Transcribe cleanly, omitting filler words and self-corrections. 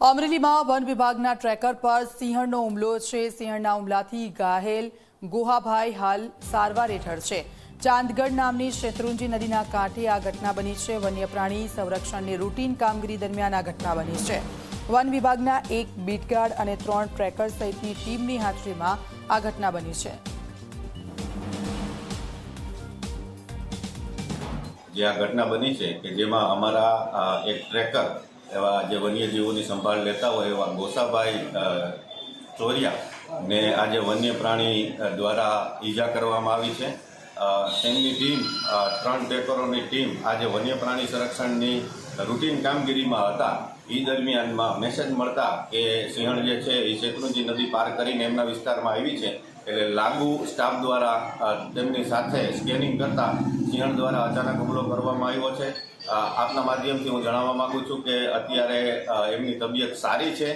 અમરેલીમાં વન વિભાગના ટ્રેકર પર સિંહણનો હુમલો છે। સિંહણના હુમલાથી ઘાયલ ગોહાભાઈ હાલ સારવાર હેઠળ છે। ચાંદગઢ નામની શેત્રુંજી નદીના કાંઠે આ ઘટના બની છે। વન્ય પ્રાણી સંરક્ષણની રૂટીન કામગીરી દરમિયાન આ ઘટના બની છે। વન વિભાગના એક બીટગાર્ડ અને 3 ટ્રેકર સહિતની ટીમની હાજરીમાં આ ઘટના બની છે। જે આ ઘટના બની છે કે જેમાં અમારા એક ટ્રેકર એવા જે વન્યજીવોની સંભાળ લેતા હોય એવા ગોસાભાઈ ચોરિયા ને આજે વન્ય પ્રાણી દ્વારા ઈજા કરવામાં આવી છે। તેમની ટીમ 3 ટ્રેકરોની ટીમ આજે વન્ય પ્રાણી સંરક્ષણની રૂટીન કામગીરીમાં હતા। એ દરમિયાનમાં મેસેજ મળતા કે સિંહણ જે છે એ શેત્રુંજી નદી પાર કરીને એમના વિસ્તારમાં આવી છે, એટલે લાગુ સ્ટાફ દ્વારા તેમની સાથે સ્કેનિંગ કરતા સિંહણ દ્વારા અચાનક હુમલો કરવામાં આવ્યો છે। આપના માધ્યમથી હું જણાવવા માંગુ છું કે અત્યારે એમની તબિયત સારી છે।